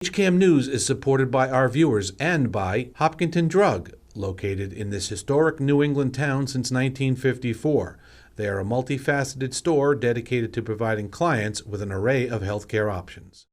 HCAM News is supported by our viewers and by Hopkinton Drug, located in this historic New England town since 1954. They are a multifaceted store dedicated to providing clients with an array of healthcare options.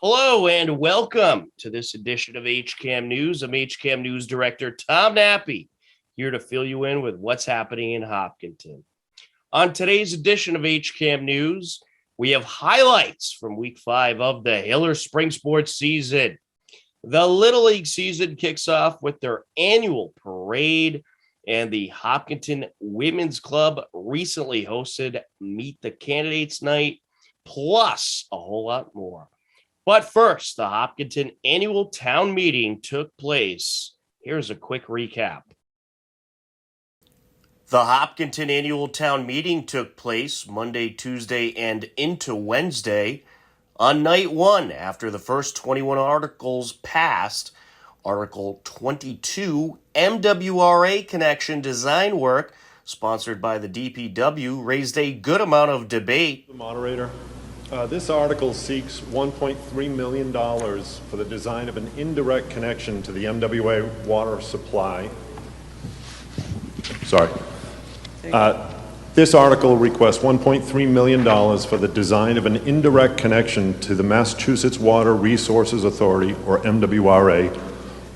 Hello and welcome to this edition of HCAM News. I'm HCAM News Director Tom Nappy, here to fill you in with what's happening in Hopkinton. On today's edition of HCAM News, we have highlights from Week 5 of the Hiller Spring Sports season. The Little League season kicks off with their annual parade, and the Hopkinton Women's Club recently hosted Meet the Candidates Night, plus a whole lot more. But first, the Hopkinton annual town meeting took place. Here's a quick recap. The Hopkinton annual town meeting took place Monday, Tuesday, and into Wednesday. On night one, after the first 21 articles passed, Article 22, MWRA connection design work, sponsored by the DPW, raised a good amount of debate. The moderator. This article seeks $1.3 million for the design of an indirect connection to the MWA water supply. This article requests $1.3 million for the design of an indirect connection to the Massachusetts Water Resources Authority, or MWRA,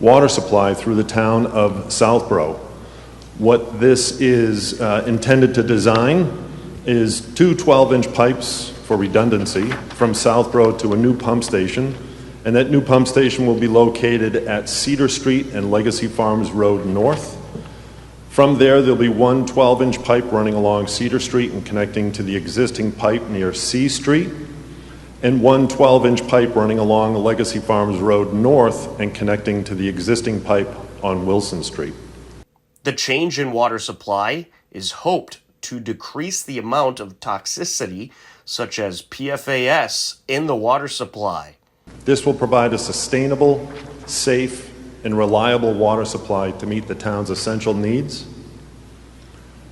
water supply through the town of Southborough. What this is intended to design is two 12-inch pipes for redundancy from Southborough to a new pump station, and that new pump station will be located at Cedar Street and Legacy Farms Road North. From there, there'll be one 12-inch pipe running along Cedar Street and connecting to the existing pipe near C Street, and one 12-inch pipe running along Legacy Farms Road North and connecting to the existing pipe on Wilson Street. The change in water supply is hoped to decrease the amount of toxicity such as PFAS in the water supply. This will provide a sustainable, safe, and reliable water supply to meet the town's essential needs.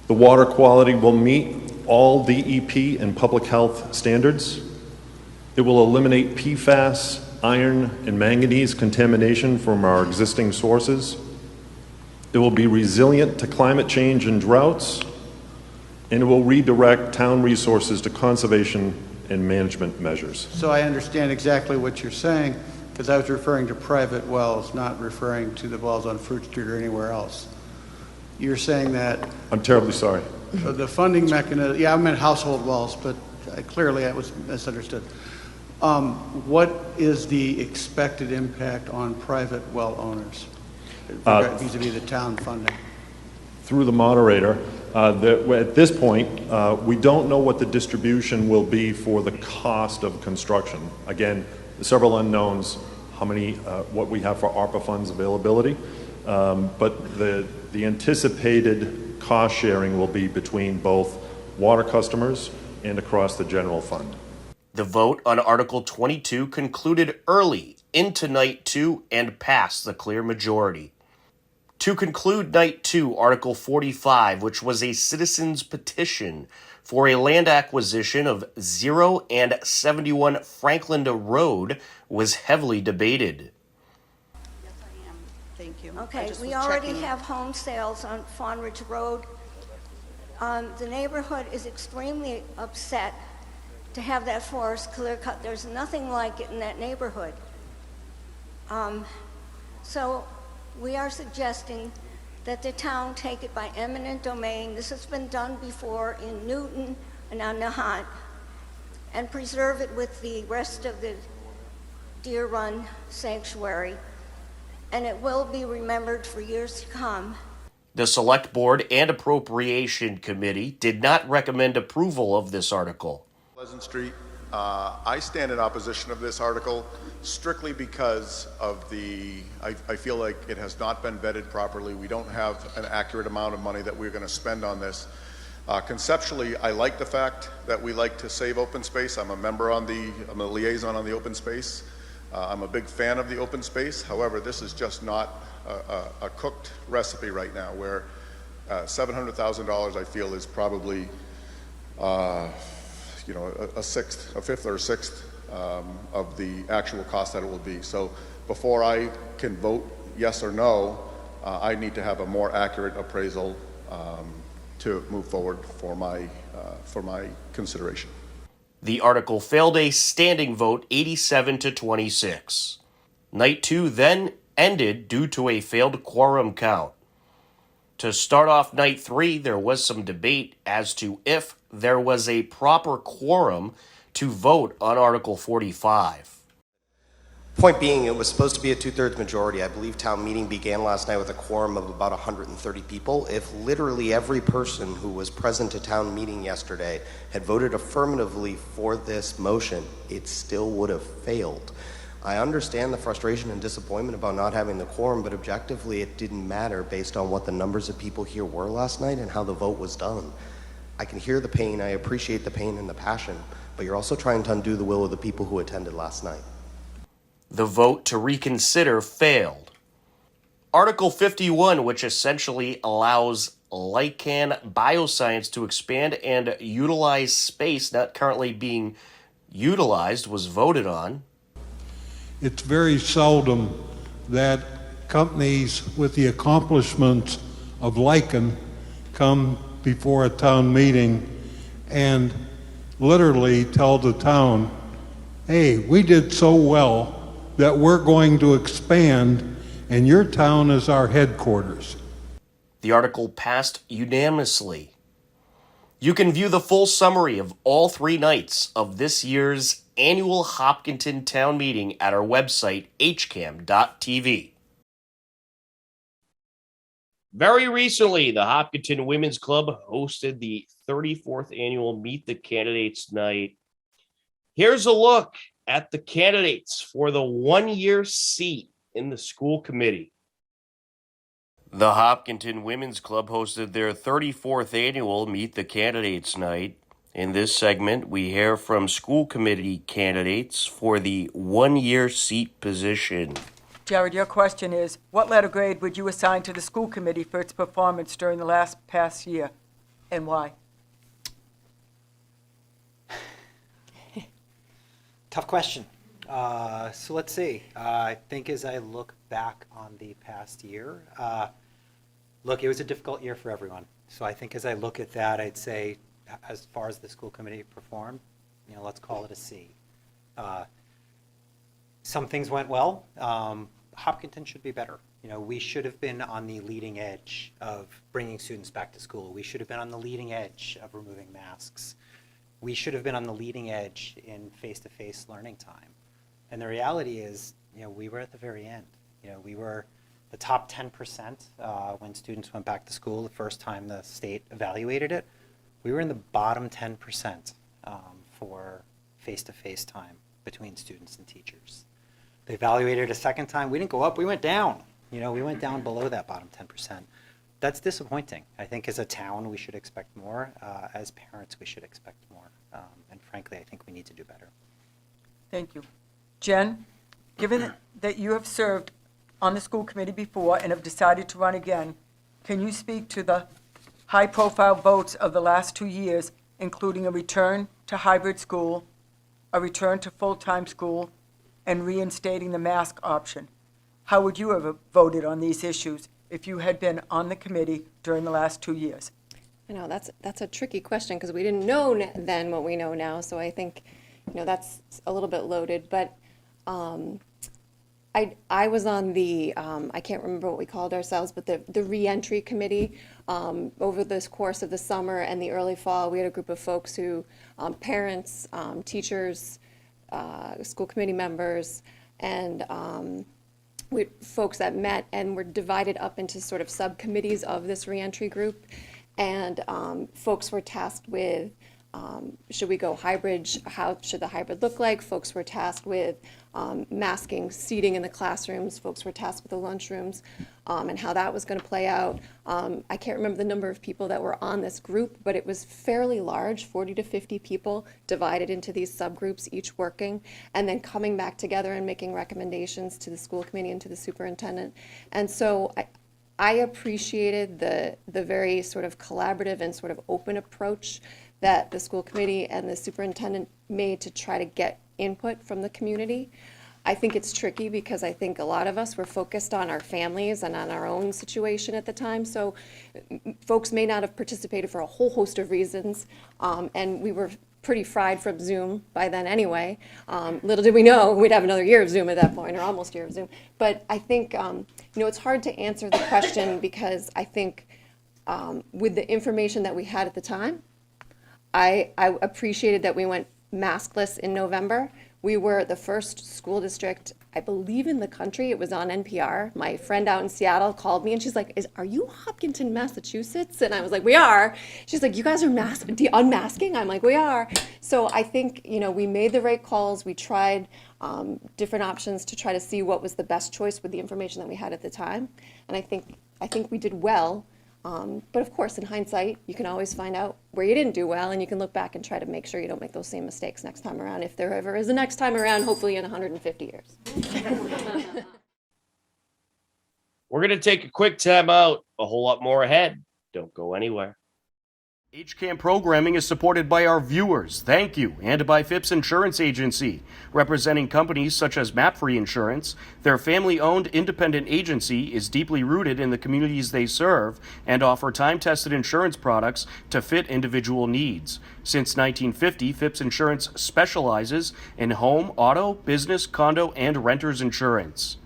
The water quality will meet all DEP and public health standards. It will eliminate PFAS, iron, and manganese contamination from our existing sources. It will be resilient to climate change and droughts, and it will redirect town resources to conservation and management measures. So I understand exactly what you're saying, because I was referring to private wells, not referring to the wells on Fruit Street or anywhere else. You're saying that... I'm terribly sorry. The funding mechanism, yeah, I meant household wells, but clearly I was misunderstood. What is the expected impact on private well owners vis-a-vis the town funding? Through the moderator, at this point, we don't know what the distribution will be for the cost of construction. Again, several unknowns, how many, what we have for ARPA funds availability, but the anticipated cost sharing will be between both water customers and across the general fund. The vote on Article 22 concluded early into Night 2 and passed the clear majority. To conclude Night 2, Article 45, which was a citizen's petition for a land acquisition of 0 and 71 Franklin Road, was heavily debated. Yes, I am. Thank you. Okay, we already have home sales on Fawn Ridge Road. The neighborhood is extremely upset to have that forest clear cut. There's nothing like it in that neighborhood. So we are suggesting that the town take it by eminent domain. This has been done before in Newton and on Nahant, and preserve it with the rest of the Deer Run Sanctuary, and it will be remembered for years to come. The Select Board and Appropriation Committee did not recommend approval of this article. Pleasant Street, I stand in opposition of this article strictly because of I feel like it has not been vetted properly. We don't have an accurate amount of money that we're going to spend on this. Conceptually, I like the fact that we like to save open space. I'm a liaison on the open space. I'm a big fan of the open space. However, this is just not a cooked recipe right now, where $700,000 I feel is probably a fifth or a sixth of the actual cost that it will be. So before I can vote yes or no, I need to have a more accurate appraisal to move forward for my consideration. The article failed a standing vote 87 to 26. Night 2 then ended due to a failed quorum count. To start off night 3, there was some debate as to if there was a proper quorum to vote on Article 45. Point being, it was supposed to be a 2/3 majority. I believe town meeting began last night with a quorum of about 130 people. If literally every person who was present at town meeting yesterday had voted affirmatively for this motion, it still would have failed. I understand the frustration and disappointment about not having the quorum, but objectively it didn't matter based on what the numbers of people here were last night and how the vote was done. I can hear the pain, I appreciate the pain and the passion, but you're also trying to undo the will of the people who attended last night. The vote to reconsider failed. Article 51, which essentially allows Lycan Bioscience to expand and utilize space not currently being utilized, was voted on. It's very seldom that companies with the accomplishments of Lycan come before a town meeting and literally tell the town, hey, we did so well that we're going to expand and your town is our headquarters. The article passed unanimously. You can view the full summary of all 3 nights of this year's annual Hopkinton Town Meeting at our website, hcam.tv. Very recently, the Hopkinton Women's Club hosted the 34th annual Meet the Candidates Night. Here's a look at the candidates for the 1-year seat in the school committee. The Hopkinton Women's Club hosted their 34th annual Meet the Candidates Night. In this segment, we hear from school committee candidates for the 1-year seat position. Jared, your question is, what letter grade would you assign to the school committee for its performance during the past year, and why? Tough question. So let's see. I think as I look back on the past year, look, it was a difficult year for everyone. So I think as I look at that, I'd say as far as the school committee performed, let's call it a C. Some things went well. Hopkinton should be better. We should have been on the leading edge of bringing students back to school. We should have been on the leading edge of removing masks. We should have been on the leading edge in face-to-face learning time. And the reality is, we were at the very end. We were the top 10% when students went back to school the first time the state evaluated it. We were in the bottom 10% for face-to-face time between students and teachers. They evaluated a second time. We didn't go up, we went down. We went down below that bottom 10%. That's disappointing. I think as a town, we should expect more. As parents, we should expect more. And frankly, I think we need to do better. Thank you. Jen, given that you have served on the school committee before and have decided to run again, can you speak to the high-profile votes of the last 2 years, including a return to hybrid school, a return to full-time school, and reinstating the mask option? How would you have voted on these issues if you had been on the committee during the last 2 years? I know that's a tricky question because we didn't know then what we know now. So I think, that's a little bit loaded. But I was on the I can't remember what we called ourselves, but the reentry committee over this course of the summer and the early fall. We had a group of folks who, parents, teachers, school committee members, and folks that met and were divided up into sort of subcommittees of this reentry group. And folks were tasked with should we go hybrid? How should the hybrid look like? Folks were tasked with masking seating in the classrooms. Folks were tasked with the lunchrooms and how that was going to play out. I can't remember the number of people that were on this group, but it was fairly large, 40 to 50 people divided into these subgroups, each working, and then coming back together and making recommendations to the school committee and to the superintendent. And so I appreciated the very sort of collaborative and sort of open approach that the school committee and the superintendent made to try to get input from the community. I think it's tricky because I think a lot of us were focused on our families and on our own situation at the time. So folks may not have participated for a whole host of reasons. And we were pretty fried from Zoom by then anyway. Little did we know we'd have another year of Zoom at that point, or almost a year of Zoom. But I think, it's hard to answer the question because I think with the information that we had at the time, I appreciated that we went maskless in November. We were the first school district, I believe, in the country. It was on NPR. My friend out in Seattle called me and she's like, are you Hopkinton, Massachusetts? And I was like, we are. She's like, you guys are unmasking? I'm like, we are. So I think, we made the right calls. We tried different options to try to see what was the best choice with the information that we had at the time. And I think we did well. But of course, in hindsight, you can always find out where you didn't do well, and you can look back and try to make sure you don't make those same mistakes next time around. If there ever is a next time around, hopefully in 150 years. We're going to take a quick time out. A whole lot more ahead. Don't go anywhere. HCAM programming is supported by our viewers, thank you, and by Phipps Insurance Agency, representing companies such as MapFree Insurance. Their family-owned independent agency is deeply rooted in the communities they serve and offer time-tested insurance products to fit individual needs. Since 1950, Phipps Insurance specializes in home, auto, business, condo, and renters insurance.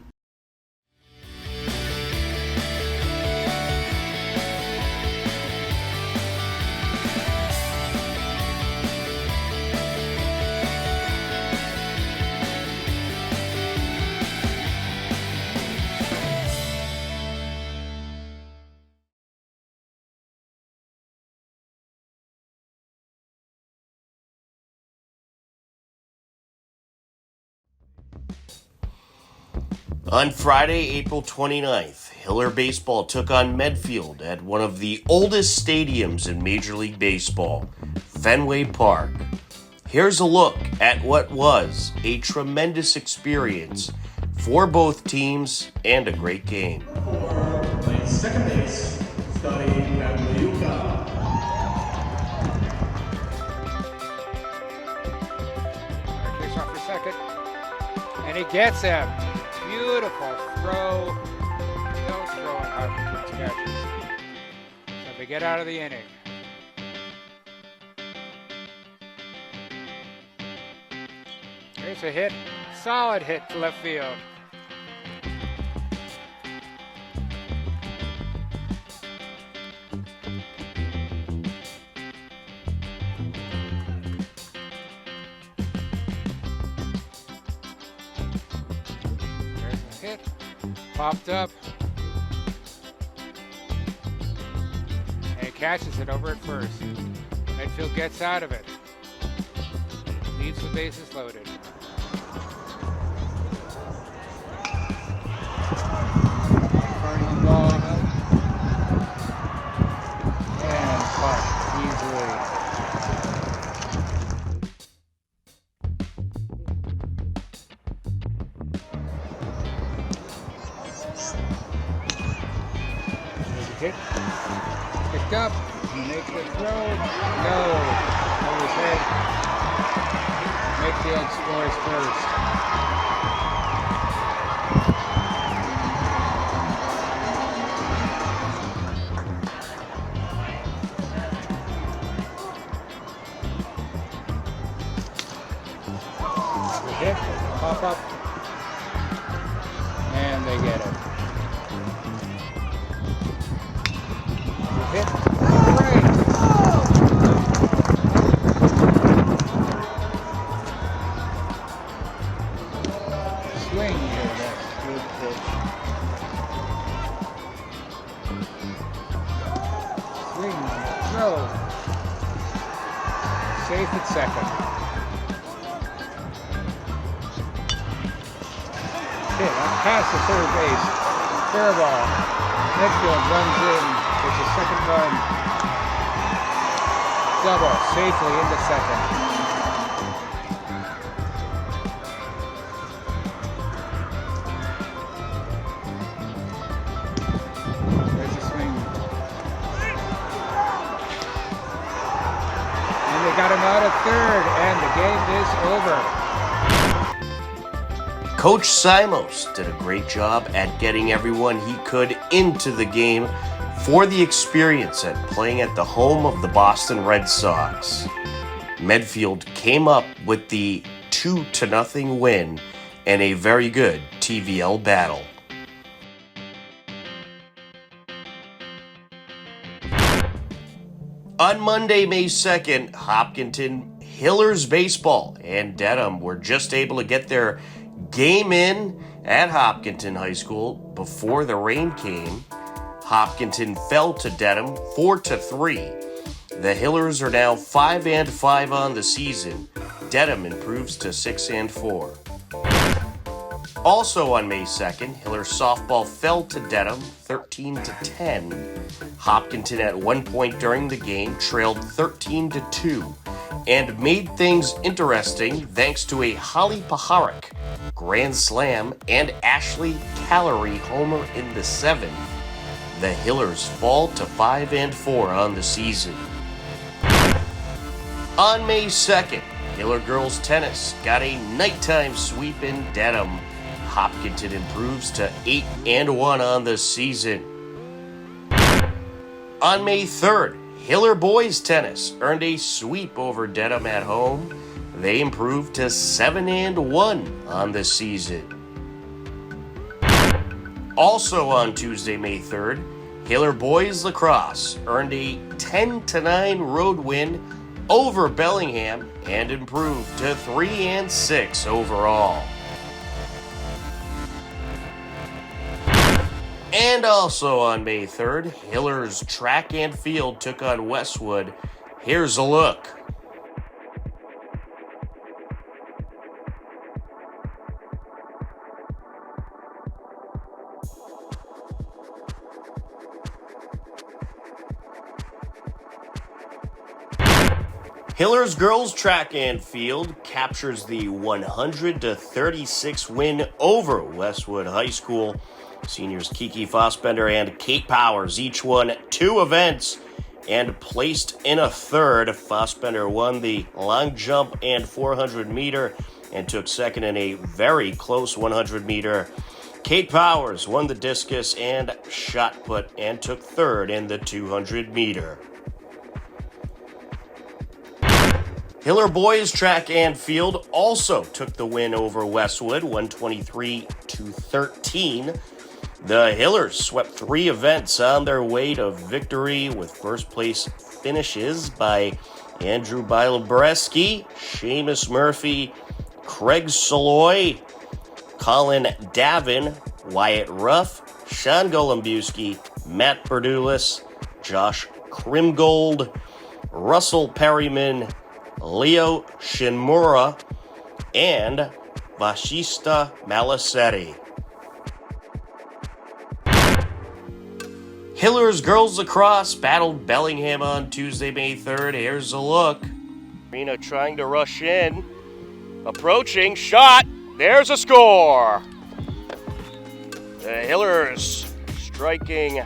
On Friday, April 29th, Hiller Baseball took on Medfield at one of the oldest stadiums in Major League Baseball, Fenway Park. Here's a look at what was a tremendous experience for both teams and a great game. Playing second base, starting at Mayuka. Kicks off for second, and he gets him. Beautiful throw. No throw in Hopkinton's catches. So they get out of the inning. Here's a hit. Solid hit to left field. Hit, popped up, and catches it over at first. Medfield gets out of it, leaves the bases loaded. Burning the ball out, and caught easily. Hit, picked up, make the throw, no, over his head. Midfield scores first. The hit, pop up, and they get it. Hit right. Swing here, that's good pitch. Swing, throw. Hit past the third base. Fair ball. Midfield runs in. There's a second run. Double safely into second. There's a swing. And they got him out at third, and the game is over. Coach Simos did a great job at getting everyone he could into the game for the experience at playing at the home of the Boston Red Sox. Medfield came up with the 2-0 win and a very good TVL battle. On Monday, May 2nd, Hopkinton, Hillers Baseball, and Dedham were just able to get their game in at Hopkinton High School before the rain came. Hopkinton fell to Dedham 4-3. The Hillers are now 5-5 on the season. Dedham improves to 6-4. Also on May 2nd, Hillers softball fell to Dedham 13-10. Hopkinton at one point during the game trailed 13-2 and made things interesting thanks to a Holly Paharik grand slam and Ashley Callery homer in the 7th. The Hillers fall to 5-4 on the season. On May 2nd, Hiller girls tennis got a nighttime sweep in Dedham. Hopkinton improves to 8-1 on the season. On May 3rd, Hiller boys tennis earned a sweep over Dedham at home. They improved to 7-1 on the season. Also on Tuesday, May 3rd, Hiller boys lacrosse earned a 10-9 road win over Bellingham and improved to 3-6 overall. And also on May 3rd, Hillers track and field took on Westwood. Here's a look. Hillers girls track and field captures the 100-36 win over Westwood High School. Seniors Kiki Fossbender and Kate Powers each won 2 events and placed in a third. Fossbender won the long jump and 400 meter and took second in a very close 100 meter. Kate Powers won the discus and shot put and took third in the 200 meter. Hiller boys track and field also took the win over Westwood, 123-13. The Hillers swept 3 events on their way to victory with first place finishes by Andrew Bilabreski, Seamus Murphy, Craig Saloy, Colin Davin, Wyatt Ruff, Sean Golombuski, Matt Berdulis, Josh Krimgold, Russell Perryman, Leo Shinmura, and Vashista Malasetti. Hillers girls lacrosse battled Bellingham on Tuesday, May 3rd. Here's a look. Arena trying to rush in. Approaching, shot. There's a score. The Hillers striking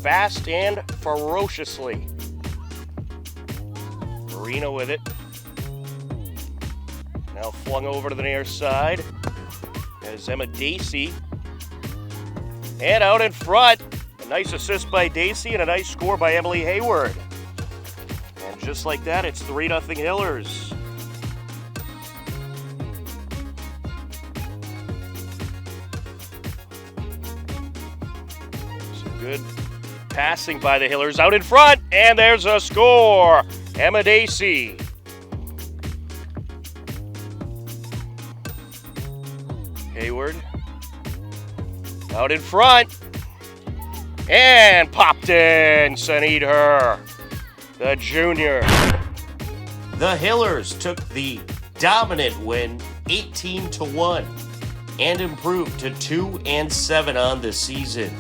fast and ferociously. Marina with it. Now flung over to the near side. There's Emma Dacey. And out in front, a nice assist by Dacey and a nice score by Emily Hayward. And just like that, it's 3-0 Hillers. Some good passing by the Hillers out in front, and there's a score. Emma Dacey. Hayward out in front and popped in. Sanid her, the junior. The the Hillers took the dominant win 18-1 and improved to 2-7 on the season.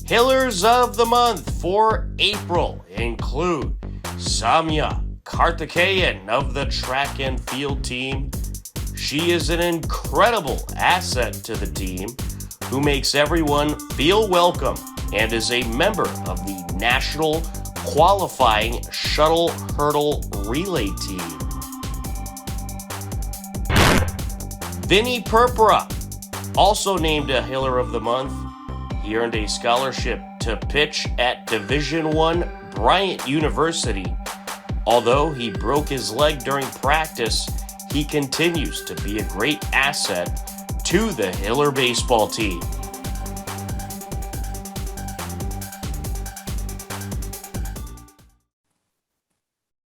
Hillers of the month for April include Samya Karthikeyan of the track and field team. She is an incredible asset to the team who makes everyone feel welcome and is a member of the National Qualifying Shuttle Hurdle Relay Team. Vinny Purpura, also named a Hiller of the Month. He earned a scholarship to pitch at Division I Bryant University. Although he broke his leg during practice, he continues to be a great asset to the Hiller baseball team.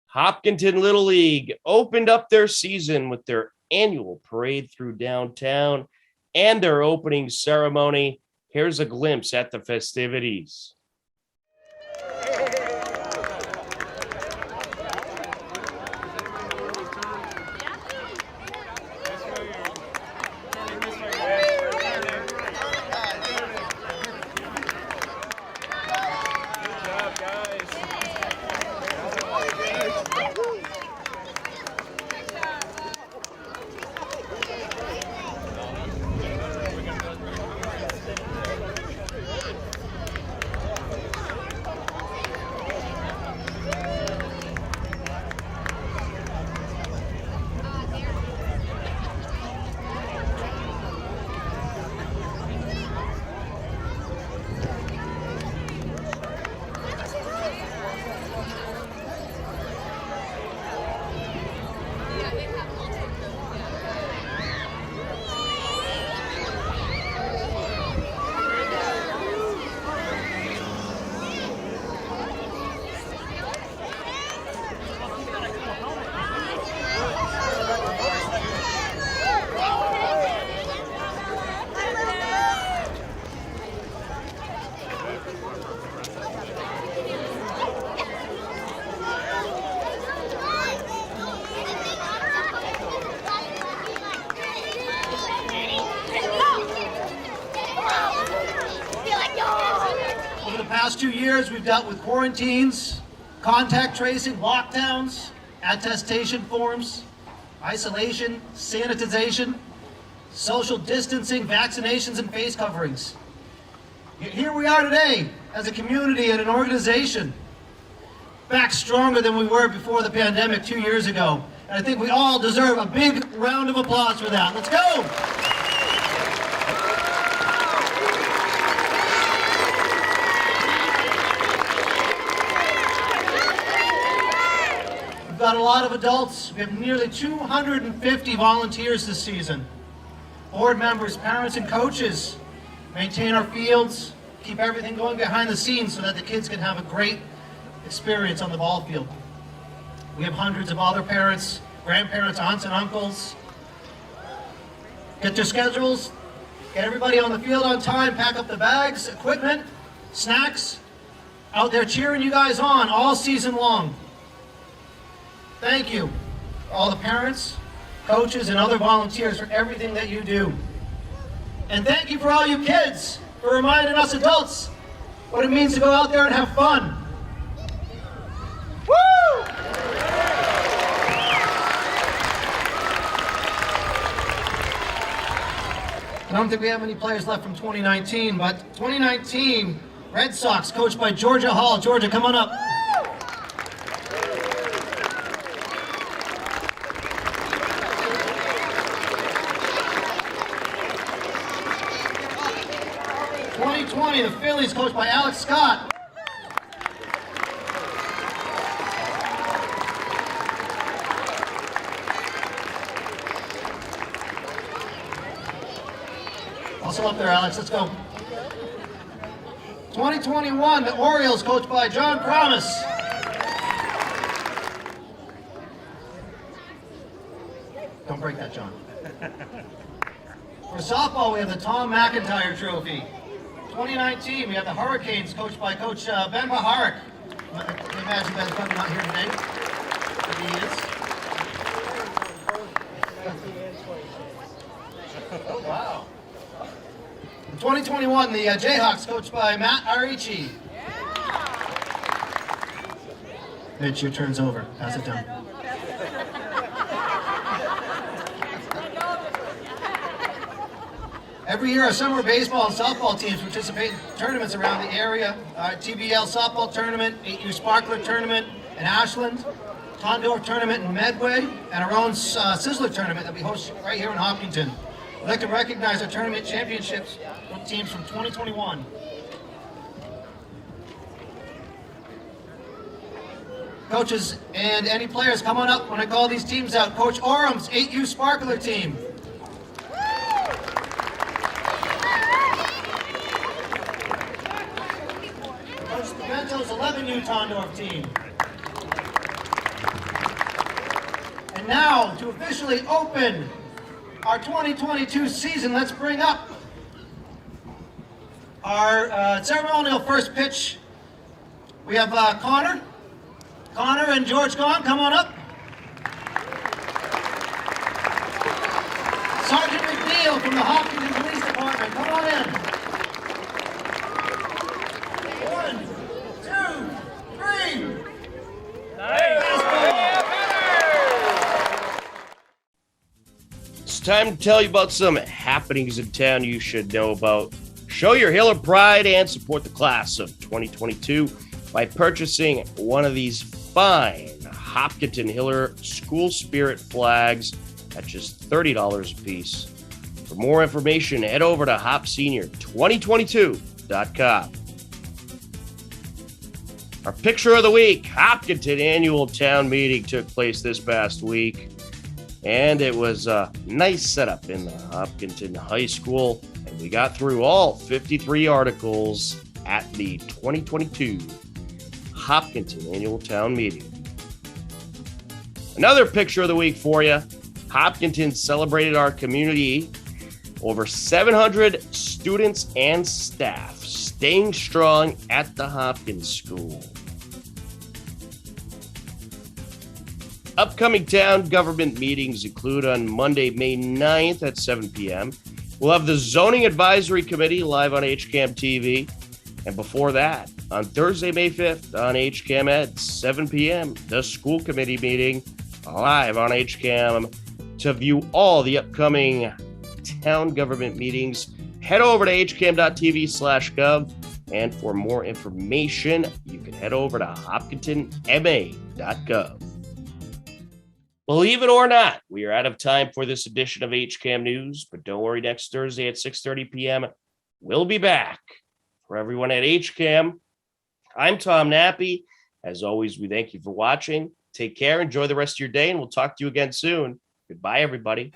Hopkinton Little League opened up their season with their annual parade through downtown and their opening ceremony. Here's a glimpse at the festivities. Over the past 2 years, we've dealt with quarantines, contact tracing, lockdowns, attestation forms, isolation, sanitization, social distancing, vaccinations, and face coverings. Here we are today as a community and an organization, back stronger than we were before the pandemic 2 years ago. And I think we all deserve a big round of applause for that. Let's go! We've got a lot of adults. We have nearly 250 volunteers this season. Board members, parents, and coaches maintain our fields, keep everything going behind the scenes so that the kids can have a great experience on the ball field. We have hundreds of other parents, grandparents, aunts and uncles. Get their schedules, get everybody on the field on time, pack up the bags, equipment, snacks, out there cheering you guys on all season long. Thank you, all the parents, coaches, and other volunteers for everything that you do. And thank you for all you kids for reminding us adults what it means to go out there and have fun. Woo! I don't think we have any players left from 2019, but 2019 Red Sox, coached by Georgia Hall. Georgia, come on up. 2020, the Phillies, coached by Alex Scott. Also up there, Alex, let's go. 2021, the Orioles, coached by John Promise. Don't break that, John. For softball, we have the Tom McIntyre Trophy. 2019, we have the Hurricanes, coached by Coach Ben Maharik. I imagine that's probably not here today, but he is. Oh, wow. In 2021, the Jayhawks, coached by Matt Arici. Mitch, your turn's over. Pass it down. Every year, our summer baseball and softball teams participate in tournaments around the area. Our TBL softball tournament, 8U Sparkler tournament in Ashland, Tondorf tournament in Medway, and our own Sizzler tournament that we host right here in Hopkinton. I'd like to recognize our tournament championships teams from 2021. Coaches and any players, come on up when I call these teams out. Coach Orum's 8U Sparkler team. Coach Pimento's 11U Tondorf team. And now, to officially open our 2022 season, let's bring up our ceremonial first pitch. We have Connor and George Gahn, come on up. Sergeant McNeil from the Hopkinton Police Department, come on in. 1, 2, 3. It's time to tell you about some happenings in town you should know about. Show your Hiller pride and support the class of 2022 by purchasing one of these fine Hopkinton Hiller School Spirit flags at just $30 a piece. For more information, head over to hopsenior2022.com. Our picture of the week, Hopkinton annual town meeting took place this past week, and it was a nice setup in the Hopkinton High School, and we got through all 53 articles at the 2022 Hopkinton annual town meeting. Another picture of the week for you. Hopkinton celebrated our community. Over 700 students and staff staying strong at the Hopkins School. Upcoming town government meetings include on Monday, May 9th at 7 p.m. We'll have the Zoning Advisory Committee live on HCAM TV. And before that, on Thursday, May 5th on HCAM at 7 p.m., the school committee meeting live on HCAM. To view all the upcoming town government meetings, head over to hcam.tv/gov. And for more information, you can head over to hopkintonma.gov. Believe it or not, we are out of time for this edition of HCAM News, but don't worry, next Thursday at 6:30 p.m., we'll be back. For everyone at HCAM, I'm Tom Nappy. As always, we thank you for watching. Take care, enjoy the rest of your day, and we'll talk to you again soon. Goodbye, everybody.